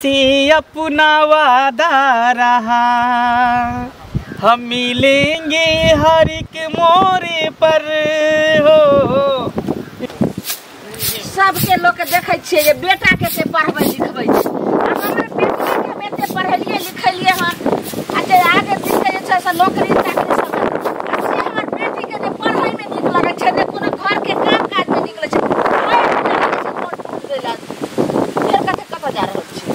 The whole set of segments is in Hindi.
हमसे अपना वादा रहा, हम मिलेंगे हर एक मोड़ पर हो। सबके लोग के देखे छे जे बेटा के पढ़बै लिखबै छै, हमर बेटी के बेटे पढ़लिए लिखलिए हन आ जे आगे दिन के जे छै से नौकरी चाकरी सब आ से हमर बेटी के जे पढ़ाई में नीक लगै छै ने कोनो घर के काम काज में नीक लगै छै, फेर कतऽ जा रहल छी?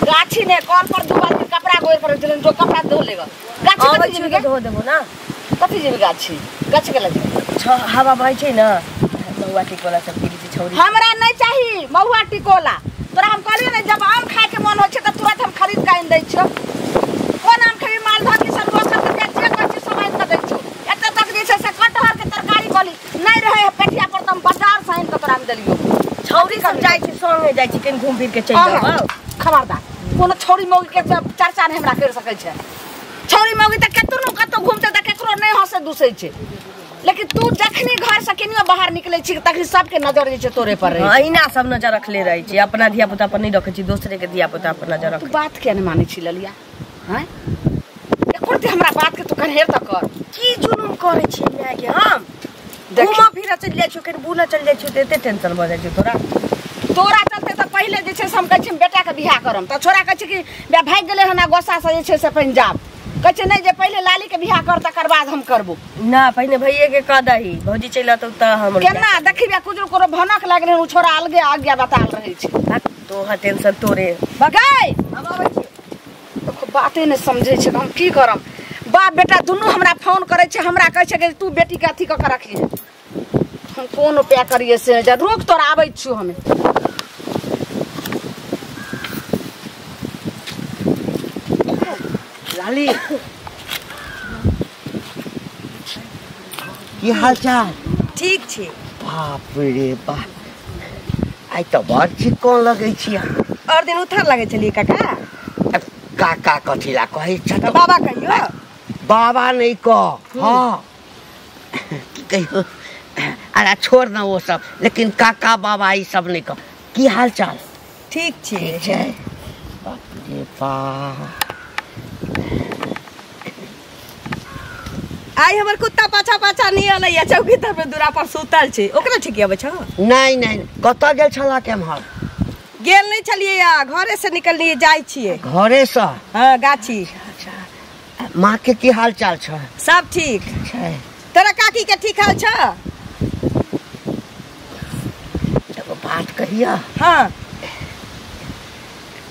गाछी ने कल पर दू बाल्टी कपड़ा गोर पर दिलन जो कपड़ा धो लेगा गाछी कथि जेबे धो देबो ना, कथि जेबे गाछी गाछी के लगे हवा बहै छै ना, महुआ टिकोला सब पीली छै छौरी। हमरा नहीं चाहिए महुआ टिकोला, तोरा हम कहलियो ने जब आम खाए के मन हो छै त तुरंत हम खरीद के आइन दै छियो। कोन आम खाबी मालदह की सब रोज सब जे कहै छै सब आइन के दै छियो। एते तक जे छै से कटहर के तरकारी कहली नहीं रहे पेटिया पर त हम बाजार से आइन के तोरा में देलियो। छौरी सब जाय छै संगे जाय छै कहीं घूम फिर के चल जाओ। खबरदार कोनो छौरी मौगी के चर्चा नहीं हमरा कर सकै छै। छौरी मौगी त केतनो कतो घूमते त केकरो नहीं हंसे दुसै छै, लेकिन तू जखनी घर से केनियो बाहर निकले छी तखनी सबके नजर जे छै तोरे पर रहे। अहिना सब नजर रखले रहे छी, अपना धिया पुता पर नहीं रखे छी, दूसरे के धिया पुता पर नजर रख। तू बात के न माने छी ललिया हैं? एकोरती हमरा बात के तू कन्हेर त कर की जुलुम करे छी मैं के हम घुमा फिरा चल जाय छी कहीं बुला चल जाय छी त एते टेंशन भ जाय छी तोरा। तोरा चलते त पहिले जे छै से हम कहै छी बेटा के बियाह करम त छोरा कहै छी कि बे भाग गेले हना गोसा से जे छै से पंजाब, कहै छै नहीं जे पहिले लाली के बियाह कर तकर बाद हम करबो ना, पहले भैये के कह दही भौजी चल त हम केना देखिबे कुछ कोनो भनक लागले उ छोरा अलगे आज्ञा बताल रहे छै। तो हा टेंशन तोरे बगाई हम आबै छी तो बाते नहीं समझे छै हम की करम। बाप बेटा दुनू हमरा फोन करे छै, हमरा कहै छै कि तू बेटी के अथी क के रखी हम कोन उपाय करिए से जा रुक तोरा आबै छियो हमें। लाली की हाल चाल? ठीक छी। बाप रे बाप, आई तो बड़ चिक्कन लगे छी। और दिन उथर लगे छलिए काका? काका कथी ला कहै छ त बाबा कहियो? बाबा नहीं कह, हाँ की कहियो अरे छोड़ ना वो सब, लेकिन काका बाबा ई सब नहीं कह। की हाल चाल? ठीक छी। ठीक छै। बाप रे बाप, आई हमर कुत्ता पाछा पाछा नहीं अलैया चौकी तर पे दूरा पर सुतल छै, ओकरा ठीक आबै छ? नहीं नहीं कत गेल छला केम्हर? गेल नहीं छलिए या घरे से निकललिए जाय छिए। घरे से? हां गाछी। अच्छा, माँ के की हाल चाल छ? सब ठीक छै। तेरा काकी के ठीक हाल छ? एगो बात कहिया। हां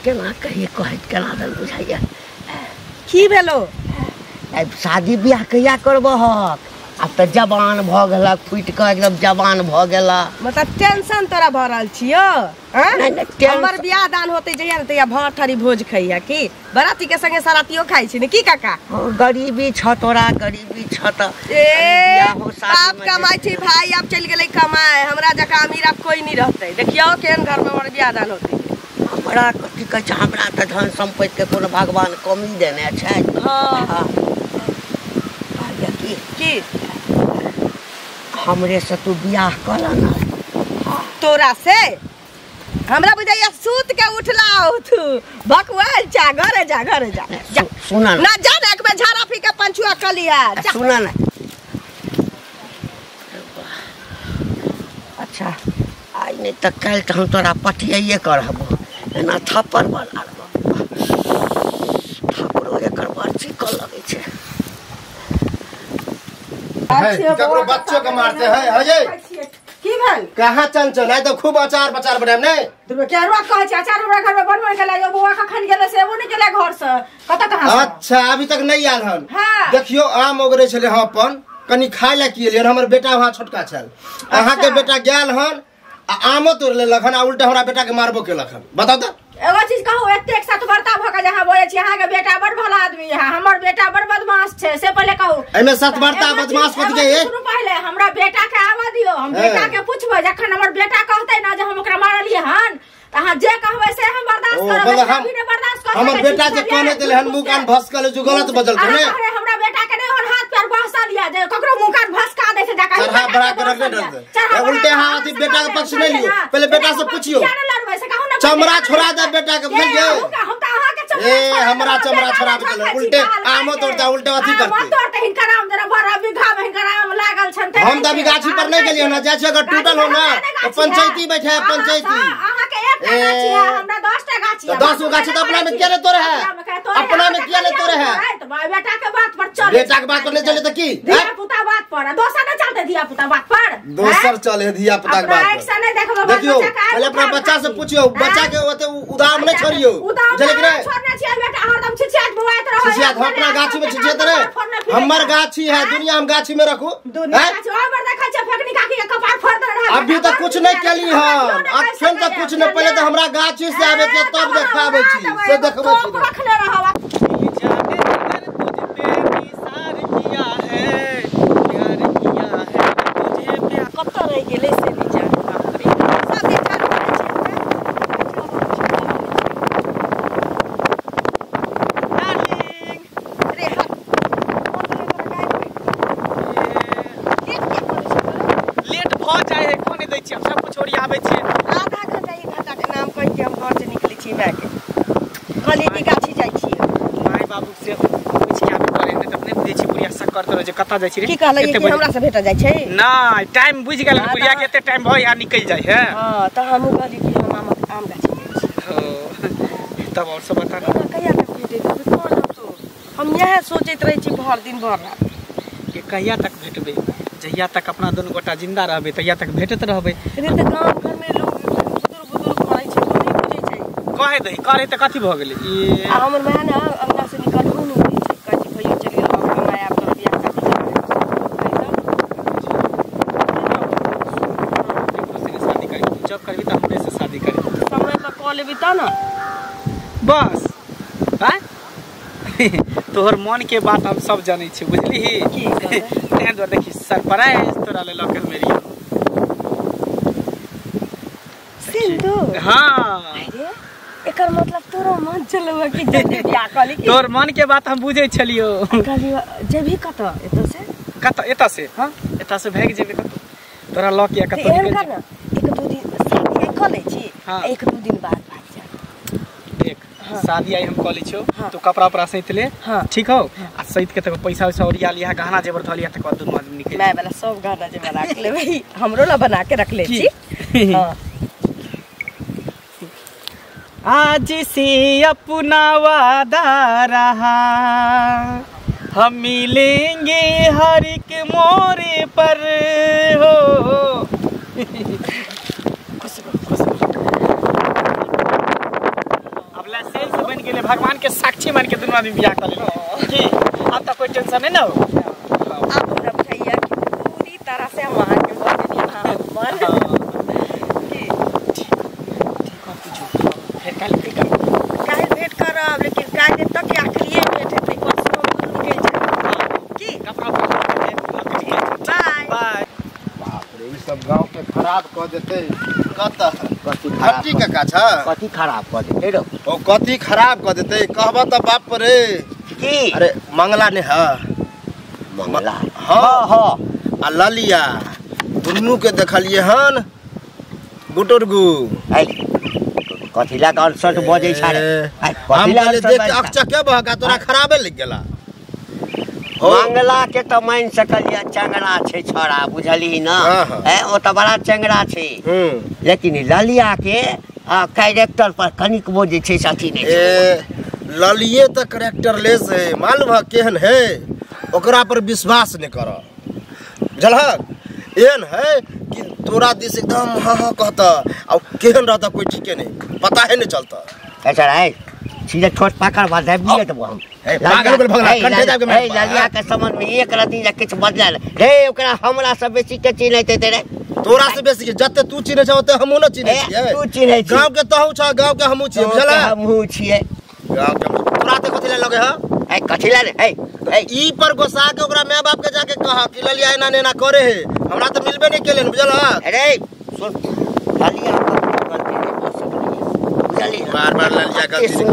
केना कहिए कहत केना दल बुझाइया। की भेलो? अब शादी ब्याह कहिया करबह? अब तो जवान भ गेलक, फुट के एकदम जवान भ गेला। मतलब टेंशन तोरा भ रहल छियो? हमर बियाह दान होते जइया न तइया भाठरी भोज खइया की बराती के संगे सरातियो खाइ छी ने की काका? गरीबी छ तोरा, गरीबी छ त ए बाप कमाई छी भाई, अब चल गेलै कमाए, हमरा जका अमीर अब कोई नहीं रहते। देखियो केन घर में हमर बियाह दान होते। हमरा कथी कहै छै, हमरा त धन संपत्ति के कोनो भगवान कमी देने छै। हां की हमरे से तू बियाह कर ना। तोरा से हमरा बुझाइया सूत के उठला तू भकवाल जा घरे जा घरे जा। सुना ना जा ना एक बार झाड़ा पी के पंचुआ कर लिया। सुना ना, अच्छा आई नहीं तो कल तो हम तोरा पटियाइए करबो, एना थप्पड़ बना थप्पड़ो एकर बड़ चिक्कन लगे छै। ककरो बच्चों के मारते हैं अजय की भेल? कहां चंचल है तो खूब अचार बचार बनाम नहीं तुम क्या रुआ कह छ अचार हमरा घर में बनवे के लायो बुआ कखन गेले से वो नहीं गेले घर से कत कहां से? अच्छा अभी तक नहीं आल हन। हां देखियो आम ओगरे छले हम अपन कनी खाय ला किए लिए, हमर बेटा वहां छोटका छल, अहां के बेटा गेल हन आ आमो तोड़ लेलक हन आ उल्टा हमरा बेटा के मारबो केलक हन। बताओ त एगो चीज कहू, एते एक साथ बर्ता भ के जहां बोले छी अहां के बेटा बड़ भला आदमी है, हमर बेटा बड़ बदमाश छे, से पहले कहू। एमे सत बर्ता बदमाश पत गए। सुनो पहले हमरा बेटा के आवा दियो, हम बेटा के पूछबे, जखन हमर बेटा कहते ना जे हम ओकरा मारलिए हन त अहां जे कहबे से हम बर्दाश्त करब, हम बिना बर्दाश्त कर। हमर बेटा जे कहने देले हन मुंह कान भसकल जो गलत बजल के ने, हमरा बेटा के नहीं और हाथ पैर बहसा लिया जे ककरो मुंह कान भसका दे से जाका चढ़ा बड़ा के रख दे। उल्टे हाथ बेटा के पक्ष नहीं लियो, पहले बेटा से पूछियो। चमड़ा छोड़ा दे बेटा के भेज हम तो अहाँ के चमड़ा ए हमरा चमड़ा छोड़ा के उल्टे आम तोड़ता उल्टे अथी करते मत तोड़ते हिनकर आम जरा बड़ा बिघा में हिनकर आम लागल छन हम त अभी गाछी पर नहीं गेलिए ना जैसे अगर टूटल हो ना तो पंचायती बैठे है पंचायती अहाँ के एक गाछी है हमरा 10 टा गाछी है 10 गाछी तो अपना में क्या तोड़े है अपना में क्या तोड़े है तो बेटा के बात पर चले बेटा के बात पर नहीं चले तो की धिया पुता बात पर दोसर न चलते धिया पुता बात पर दोसर चले धिया पुता के बात पर नहीं देखबो देखियो पहले अपना बच्चा से पूछियो बच्चा के ओते उदाम नहीं छोड़ियो चले कि छोड़ना छिए बेटा हरदम छिछियात बुआइत रहो छिछियात अपना गाछी में छिछियात रे हमर गाछी है दुनिया हम गाछी में रखू दुनिया गाछी और बर देखा छ फेकनी काकी के कपार फोड़ दे रहा अभी तक कुछ नहीं केली हम अखन तक कुछ नहीं पहले तो हमरा गाछी से आवे के तब देखावे छी से देखबै छी रखले रहवा कता जाय छी रे की कहले कि हमरा से भेट जाय छै ना टाइम बुझ गेल बुढ़िया के एते टाइम भय आ निकल जाय है हां त हमहु कहली कि हम आम गाछी हो तब और सब बता कहिया तक भेटे कौन तो हम यह सोचैत रही छी भर दिन भर रात कि कहिया तक भेटबे जहिया तक अपना दोनों गोटा जिंदा रहबे तहिया तक भेटत रहबे रे त गांव घर में लोग बुजुर्ग मारै छै तो नहीं बुझै छै कहे दही करे त कथि भ गेलै ई हमर मां ना अंगना से निकलबो नहीं बुझै छै कहै भैया चली रहल हम आया तो बियाह करबी त हमरे से शादी करी समय पर कॉल लेबी त ना बस हैं तोहर मन के बात हम सब जानै छी बुझली की कहै तें दो देखी सरप्राइज तोरा ले लके मेरी सिंदूर हां अरे एकर मतलब तोरो मन चलवा कि जल्दी बियाह कली की तोर मन के बात हम बुझै छलियो कहली जेबी कत एत से हां एता से भाग जेबे कत तोरा लक या कत एहन कर ना एक दो दिन शादी कर ले छी हाँ। एक दो दिन बाद भाग जा देख शादी आई हम कॉलेज छो तो कपड़ा उपड़ा सहित ले ठीक हो आ सहित के तक पैसा वैसा ओरिया लिया गहना जेवर धलिया तक दुनु आदमी निकल मैं वाला सब गहना जेवर रख ले भाई हमरो ला बना के रख ले छी हां आज से अपना वादा रहा हम मिलेंगे हर एक मोरे पर हो अब लाइसेंस बन गेले भगवान के साक्षी मान के दुनू आदमी बियाह कर ले जी अब तक कोई टेंशन नहीं ना हो अब हमरा भैया की पूरी तरह से मान के बोल दिया हां मन काहे भेंट करब लेकिन काहे दिन तक आखिरी भेंट हेतै परसों निकल जाए की कपड़ा बाय बाय बाप रे ई सब गांव के खराब क देते कत कथी हट्टी काका छ कथी खराब कर दे रे ओ कथी खराब क देते कहब त बाप रे की अरे मंगला ने है मंगला हां हां आ ललिया दुन्नू के देखलिए हन बुटुरगु आई कथी ला गाल सट बजै छ रे हम कहले देख के अकचके बहका तोरा खराबे लग गेला मंगला के तो मान सकलिया चंगड़ा छे छोरा बुझली ना है ओ तो बड़ा चंगड़ा छे लेकिन ललिया के कैरेक्टर पर कनिक बोझे छे साथी ने ललिए तो कैरेक्टर लेस है मालूम है केहन है ओकरा पर विश्वास नहीं कर बुझलक एहन है कि तोरा दिस एकदम हाँ हाँ कहता और केहन रहता कोई ठीके नहीं पता है नहीं चलता ऐसा है सीधे छोट पाकर बात है बिया तो हम पागल को भगला कंठे जाके मैं ललिया के समझ में एक रति जा किछ बदल रे ओकरा हमरा से बेसी के चिन्हते ते रे तोरा से बेसी जत्ते तू चिन्हे छ ओते हमहु न चिन्हे छियै तू चिन्हे छी गांव के तहु छ गांव के हमहु छियै बुझला हमहु छियै गांव के तोरा ते कथि ले लगे ह ए कथि ला रे ए ई पर गोसा के ओकरा माय बाप के जाके कह कि ललिया एना नेना करे है हमरा तो मिलबे नहीं केले बुझला अरे सुन ललिया गलती नहीं कर सकली बुझली बार बार ललिया गलती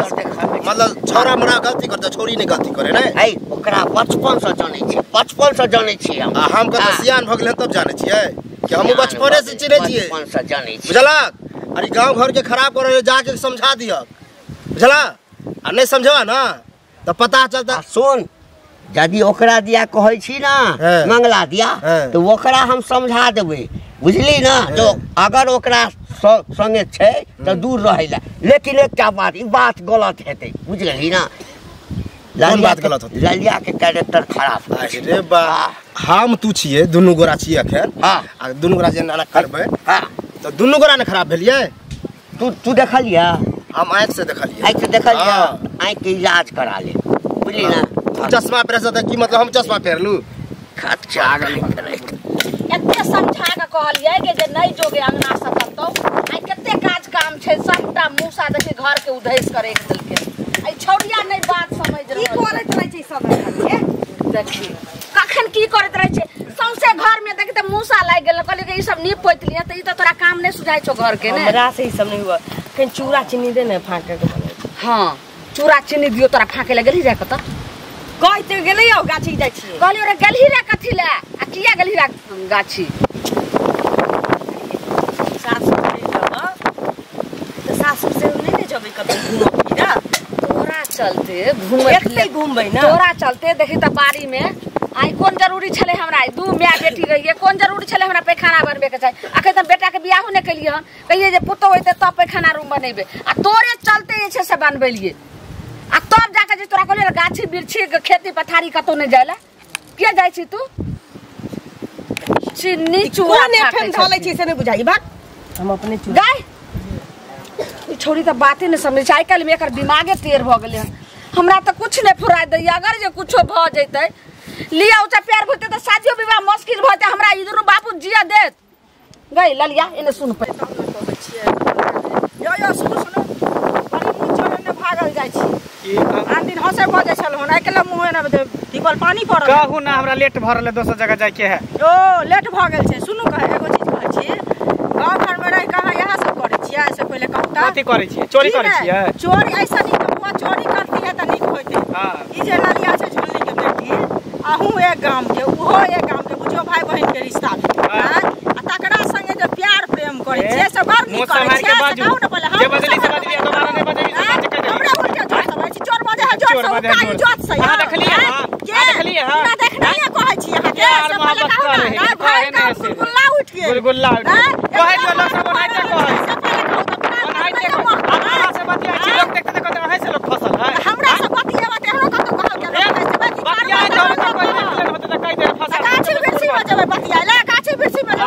मतलब छोरा मरा गलती करता छोरी नहीं गलती करे ना ए ओकरा बचपन से जानै छी हम हम कत सियान भ गेल तब जाने छियै कि हम बचपने से चिन्हे छियै बचपन से जानै छी बुझला अरे गांव घर के खराब करे जाके समझा दिया बुझला आ नहीं समझवा ना तो पता चलता। सुन यदि ओकरा दिया कहै छी ना मंगला दिया तो ओकरा हम समझा देबै बुझली ना। तो अगर ओकरा संगे छै तो दूर रहैला लेकिन एकटा बात ई बात गलत हेतै बुझली ना। कौन बात गलत होती? लालिया के कैरेक्टर खराब है। अरे बा हम तू छिए दुनू गोरा छिए अखन आ दुनू गोरा जे नाना करबै तो दुनू गोरा ने खराब भेलिए। तू देखलिया? हम आँख से देखलिए। आँख से देखलिया? आँख के इलाज करा ले बुझली ना। तू चश्मा पहन से की मतलब हम चश्मा पहनलू खर्चा एते समझा के कहलिए कि जे नहीं जोगे अंगना से ततो आई कते काज काम छै सबटा मूसा देखि घर के उधैस करे के देलके आई छौड़िया नहीं बात समझ रही की करत रहे छै सब देखी कखन की करत रहे छै सौसे घर में देखि त मूसा लाग गेल कहलिए कि ई सब नीप पोत लिए त ई त तोरा काम नहीं सुझाई छो घर के ने। हमरा से ई सब नहीं हुआ कहीं चूड़ा चीनी दे ने फाके के बने। हां चूड़ा चीनी दियो तोरा फाके ले गेली रे कत कहते गेलै आ गाछी जाइ छी कहलिए रे गेलही रे कथि ले आ किया गेलही रे गाछी सासु नहीं जाबा तो सासु से नहीं ले जबै कतौ घूम फिरा तोरा चलते घूमे एते घूमबै ना तोरा चलते देखी त बाड़ी में आई कोन जरूरी छले हमरा दू माय बेटी रहिए कोन जरूरी छले हमरा पैखाना बनबे के चाही अखन त बेटा के बियाह ने कलिए हन कहिए जे पुतो होइते त पैखाना रूम बनेबे आ तोरे चलते जे छै से बनबेलिए आ तब जाके जे तोरा कहले गाछी बिरछी के खेती पथारी कतो ने जायला के जाय छी तू चिन्नी चूड़ा ने फेन ढालै छी से नहीं बुझाई बात हम अपने गाय ई छोड़ी त बाते ने समझ छै। आइकाल में एकर दिमागे टेढ़ भ गेले हमरा त कुछ ने फुराय दै अगर जे कुछो भ जैतै लिया उचा प्यार होते त शादियो विवाह मुश्किल भ जैते हमरा इधर बापू जिया देत गई ललिया इने सुन पे यो सुनो अरे मुंह चोरे ने भागल जाइ छी आन दिन हंसे भ जाय छल होन आइकाल मुंह ने दीपल पानी पड़ल कहू ना हमरा लेट भ रहले दोसर जगह जाय के है। ओ लेट भ गेल छै सुनू कहे एगो चीज कहै छी गांव घर में रह कहां यहां सब करे छियै से पहले कहू त कथि करे छियै चोरी करे छियै चोरी ऐसा नहीं हुआ चोरी करती है त निक होइते हां ई जे लालिया छै झोली के बेटी आहू एक गांव के उहो एक गांव के बुझियो भाई बहन के रिश्ता हां आ तकरा संगे जे प्यार प्रेम करे छै से बड़ निक करे छै कहू न पहले जे बदली से बदली दोबारा नहीं बदली हमरा उल्टा जोर सब छै चोर बजे है जोर सब काई जोत से हां देखलिए हां देखलिए हां ना देखनाइए कहै छी अहाँ के यार मोहब्बत करे है भाई का गुलगुल्ला उठ गेल गुलगुल्ला कहै जो लोग सब बनाइते कहै हमरा से बतिया छी लोग देखते कहते है से लोग फसल है हमरा से बतिया बात हमरा कतो कहल गेल बतिया तो होते त कहि दे फसल गाछी बिरसी में जब बतिया ले गाछी बिरसी में जब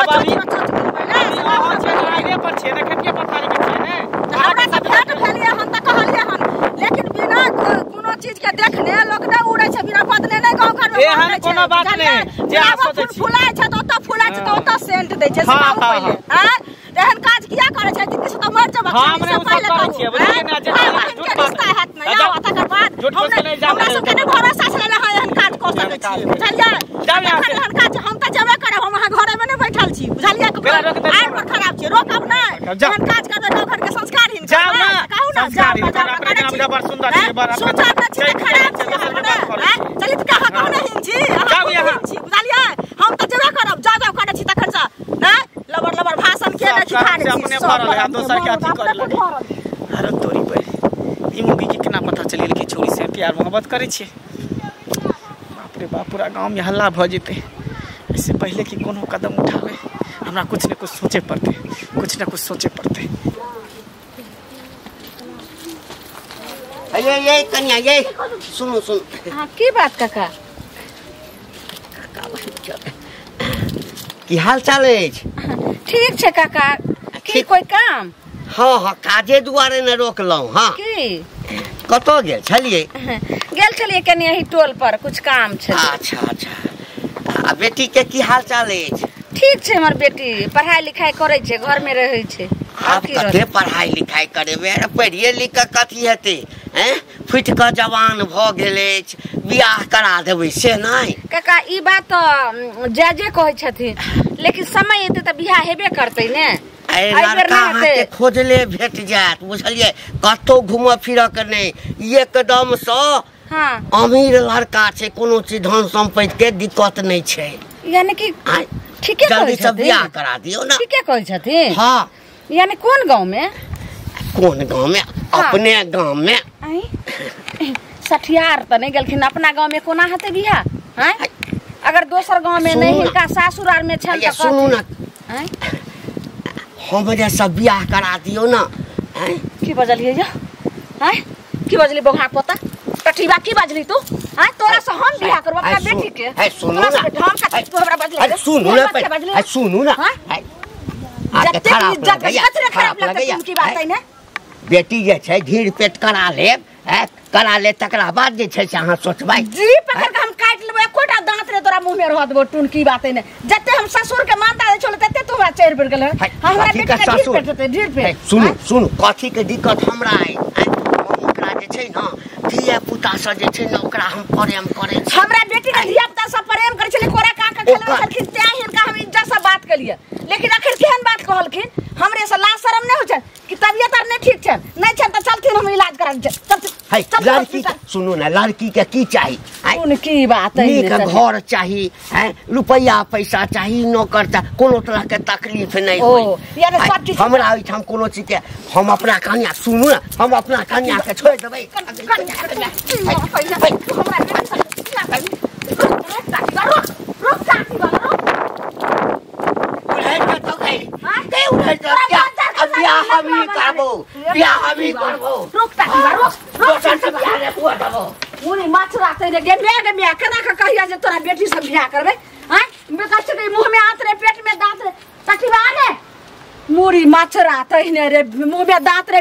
अहाँ छे आइए पर छे देखे के पथारी के छे ने हमरा से भेट भेलिए हम त कहलिए हन लेकिन बिना कोनो चीज के देखने लोग न उड़ै छै बिना बदले नहीं गांव घर में एहन कोनो बात नहीं जे आप सोचै छी फुलाय छै त ओता फुलाय छै त ओता सेंट दै छै सब पहिले हां एहन काज किया करे छै कि से त मर जब हमरे पहले करै छियै बुझलिए ना जे झूठ रिश्ता हैत नहीं आओ तकर बाद झूठ बोल के नहीं जाब हमरा सब के भरोसा से ना एहन काज क सकै छी बुझलिए जाब यहां से एहन काज हम त जेबे करब हम अहाँ घरे में नहीं बैठल छी बुझलिए आइ पर खराब छी रोकब नहीं एहन काज करबे गांव घर के संस्कार ही जाओ ना कहू ना संस्कार अपने नाम का बड़ सुंदर छै बड़ सुंदर छै खराब छै चलित कहा कहू नहीं छी जाओ यहां बुझलिए हम त जेबे करब जा करे छी तखन से लबर लबर भाषण के नहीं खा रे अपने भरल है दोसर के अथी करे लगे अरे तोरी पर ई मुगी के केना पता चलिल कि छोरी से प्यार मोहब्बत करे छी बाप रे बाप पूरा गांव में हल्ला भ जेते इससे पहले कि कोनो कदम उठावे हमरा कुछ न कुछ सोचे पड़ते कुछ न कुछ सोचे पड़ते। ये कन्या ये सुनो हां की बात काका की हाल चाल अछि ठीक छै काका की कोई काम हाँ काजे दुआरे न रोकलौं हां की कतो गेल छलिए गेल छलिए कनी एही टोल पर कुछ काम छै। अच्छा आ बेटी के की हाल चाल अछि ठीक छै हमर बेटी पढ़ाई लिखाई करे छै घर में रहै छै आप कते पढ़ाई लिखाई करेबे पढ़िए लिख के कथी हेते हैं फुट के जवान भ गेल अछि बियाह करा देबै से नहीं काका ई बात जे कहै छथिन लेकिन समय एते त बियाह हेबे करतै ने लड़का के खोजले भेट जात बुझलिए कतो घूम फिर के नहीं एकदम से हां अमीर लड़का छै कोनो चीज धन संपत्ति के दिक्कत नहीं छै यानी कि ठीके जल्दी से बियाह करा दियो ना ठीके कहै छथिन हां यानी कौन गांव में? कौन गांव में? अपने गांव में। सठियार तो नहीं गलखिन अपना गांव में कोना हते बिहा हैं? अगर दोसर गांव में नहीं हिनका ससुराल में छल त सुनू ना हैं हमरे सब बियाह करा दियो ना हैं। की बजलिए जा हैं? की बजली बोघा पोता टठीबा की बजली तू हैं? तोरा से हम बियाह करब अपना बेटी के। है सुनू ना हम का तू हमरा बजली। अरे सुनू ना है सुनू ना जत्ते इज्जत खतरे खराब लगते तुमकी बात है ना। बेटी जे छै घीर पेट करा ले करा ले तकरा बाद जे छै से अहाँ सोचबै। जी पकड़ के हम काट लेबो एकोटा दांत रे तोरा मुंह में रह देबो टून की बात है ना। जत्ते हम ससुर के मानता दे छोले तत्ते तोरा चढ़ पड़ गेल। हमरा बेटी के ससुर ढीर पेट सुनू सुनू कथी के दिक्कत हमरा है ओकरा जे छै ना धिया पुता से जे छै ना ओकरा हम प्रेम करे छी। हमरा बेटी के धिया पुता से प्रेम करे छले कोरा का के खेले छलखिन ते हिनका हम इज्जत से बात कलिए। लेकिन आखिर केहन बात कहलखिन हमरे से लाज शरम नहीं हो छ कि तबियत आर नहीं ठीक छ नहीं छ त चलथिन हम इलाज करा चल। है लड़की सुनू ना लड़की के की चाहिए? उनकी बात है नीक घर चाहिए है रुपया पैसा चाहिए नौकर कोनो तरह के तकलीफ नहीं हो। हमरा ओइठाम कोनो चीज के हम अपना कन्या सुनू ना हम अपना कन्या के छोड़ देबै। मुनी माछ राते रे गे मैं केना के कहिया जे तोरा बेटी से बियाह करबे हैं? बेटा के मुंह में हाथ रे पेट में दांत रे तकबा ने मुरी माछ राते ने रे मुंह में दांत रे।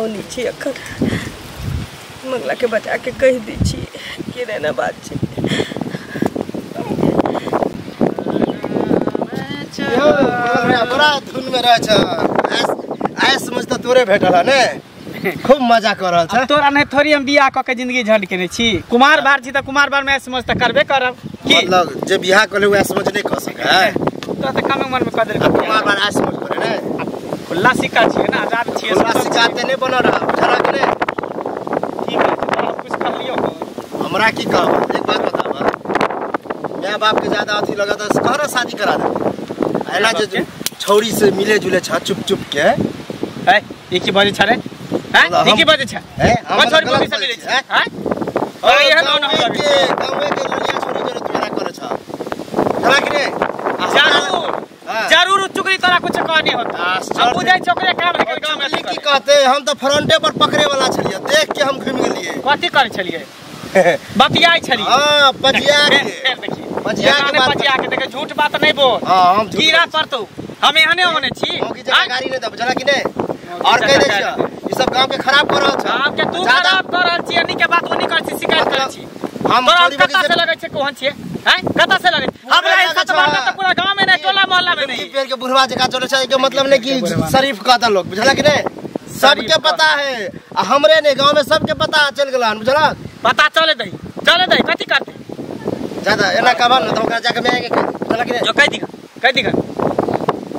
नीचे अखर मंगला के बचा के कह दी छी कि रहना बात छी। बड़ा धुन में रह छ आय समझता तोरे भेटल ने खूब मजा कर रहल छ। तोरा नहीं थोड़ी हम बियाह क के जिंदगी झंड केने छी। कुमार बार छी त कुमार बार में समझ त करबे करब की मतलब जे बियाह करले वह समझ नहीं कर सके तो त कम उम्र में कर दे। कुमार बार आ समझ करे ने खुला सिक्का छिए ना आजाद छिए। खुला सिक्का ते नहीं बन रहा बुझला कि नहीं? ठीक है तो कुछ कर लियो हमरा की कहब एक बात बतावा मैं बाप के ज्यादा अथी लगा था कहरा शादी करा दे एना जे छौरी से मिले जुले छ चुप चुप के है ये की बजे छ रे हैं? ये की बजे छ है हम छोरी बोली से मिले छ हैं? और ये ना ना गांव के लड़िया छोरी जरे तुरा करे छ बुझला कि नहीं? जरूर चुकरी तोरा कुछ कहने होता हम बुझाई छोकरे काम लेके गांव में की कहते हम तो फ्रंटे पर पकड़े वाला छलिए देख के हम घूम गेलिए। कथि करे छलिए? बतियाई छलिए। हां पजिया के देखिए पजिया के बात पजिया के देखे झूठ बात नहीं बोल। हां हम कीड़ा पर तो हम एहने होने छी हम की जानकारी नहीं द बुझला कि नहीं? और कह दे छ ई सब गांव के खराब कर रहल छ। गांव के तू खराब कर रहल छी नहीं के बात ओनी कर छी शिकायत कर छी। हम कता से लगे छे कोहन छिए हैं? कता से लगे हमरा इस खतबार में तो पूरा गांव में नहीं टोला मोहल्ला में नहीं पेड़ के बुढ़वा जका चले छ के मतलब नहीं कि शरीफ कहता लोग बुझला कि नहीं? सबके पता है हमरे ने गांव में सबके पता चल गेला बुझला पता चले दई कथि करते ज्यादा एना कहबा न त ओकरा जाके मैं बुझला कि नहीं? जो कह दी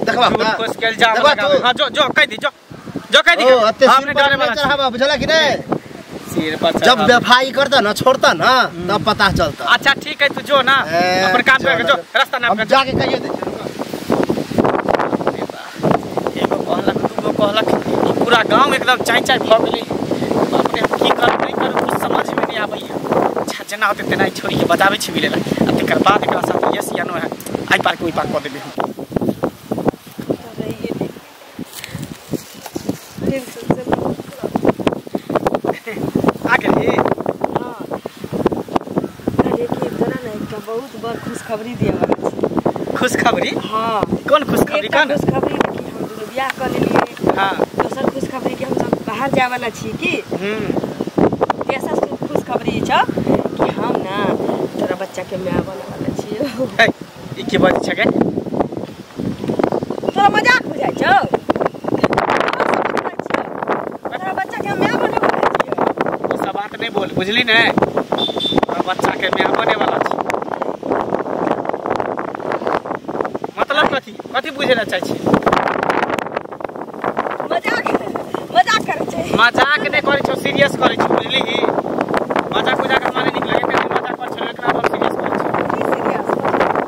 देखबा कुछ के इल्जाम लगा। हां जो कह दी जो कह दी हमने डरे में चढ़ावा बुझला कि नहीं? सिर पर जब बेफाई करता ना छोड़ता ना तब पता चलता। अच्छा ठीक है तू जो ना अपन काम कर जो रास्ता नाप हम जाके कहिए दे एगो कहलक दूगो कहलक पूरा गांव एकदम चाय भ गेली। बाप रे की कर नहीं कर कुछ समझ में नहीं आबैया। अच्छा जना होते तेना छोरी के बताबै छी मिलेला अब तकर बाद एकरा साथ यस या नो है आई पार कोई पार क देबे हम। आगे रे हां अरे की तरह ना एक बहुत बड़ खुशखबरी दिया वाला। खुशखबरी? हां कौन खुशखबरी? कौन खुशखबरी कि हम दोनों बियाह कर लेलिए। हां दोसर खुशखबरी कि हम सब बाहर जाए वाला छी की। ऐसा खुशखबरी छ कि हम ना तोरा बच्चा के मां बने वाला छी। ई की बात छ के? तोरा मजाक बुझाइ छ? तोरा बच्चा के मां बने वाला छी। बुझली ने बच्चा के मैं बने वाला छी मतलब कथी कथी बुझे ला चाहे छी मजाक करे छै मजाक नहीं करे छो सीरियस करे छो बुझली मजाक उजाक माने निक लगे ते मजाक कर छो लेकिन अब सीरियस करे छो सीरियस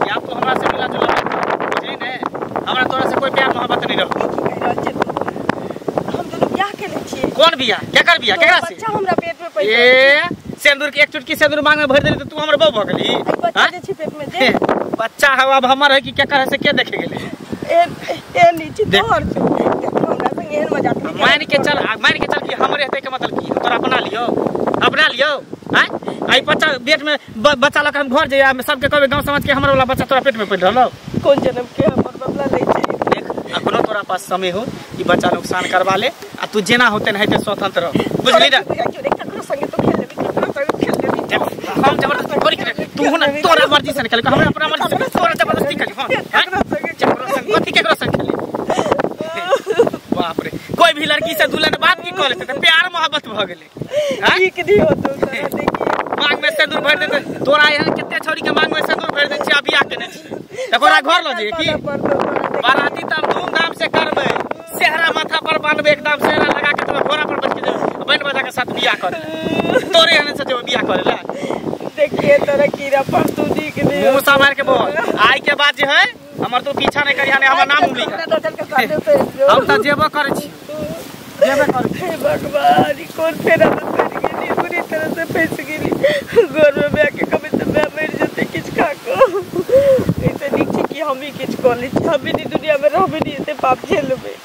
या तो हमरा से मिला जुला बुझली ने हमरा तोरा से कोई प्यार मोहब्बत नहीं रहो हम दोनों ब्याह के ले छी कौन बिया केकर बिया केकरा से बच्चा हमरा पेट में पैदा ए सिंदूर के एक चुटकी सिंदूर मांग में भर देली तो तू हमर बहू भ गेली बच्चा जे छी पेट में दे बच्चा है अब हमर है कि केकर है से के देखे गेले ए नीचे तोहर हमरा संग एहन मजाक मान के चल कि हमरे हेते के मतलब की तोरा अपना लियो हैं आई बच्चा पेट में बच्चा लक हम घर जे सबके कहबे गांव समाज के हमर वाला बच्चा तोरा पेट में पड़ रहलो कौन जन्म के हमर बबला ले छै देख अखनो तोरा पास समय हो ई बच्चा नुकसान करवा ले आ तू जेना होते न हेते स्वतंत्र रह बुझली ना ककरो संगे तो खेल लेबी ककरो संगे खेल लेबी हम जबरदस्ती करी करे तू ना तोरा मर्जी से खेल हमरा अपना मर्जी से तोरा जबरदस्ती करी हां कथी केकरो संग खेली बाप रे कोई भी लड़की से दुल्हन बात की कर लेते प्यार मोहब्बत भ गेले ठीक नहीं हो तो देखिए मांग में सिंदूर भर देते तोरा यहाँ कितने छौरी के मांग में सिंदूर भर दे छी अभी आ केने छी तोरा घर ल जे की बाराती त हम धूमधाम से करबे सेहरा माथा पर बांधबे एकदम सेहरा लगा के तोरा घोड़ा पर बैठ के बहन बजा के साथ बियाह कर तोरे यहाँ से जो बियाह करे ला देखिए तोरा कीड़ा पर तू दिख नहीं मुंह सा मार के बोल आई के बाद जे है हमर तो पीछा नहीं करिया ने हमर नाम उली हम त जेबो करे छी जेबे करे हे भगवान कौन फेरा फंस गेली पूरी तरह से फंस गेली घर में आके कभी तो मैं मर जाते किछ खा को ऐसे नीचे कि हम ही किछ कर ली हम भी दुनिया में रहबे नहीं ते पाप झेलबे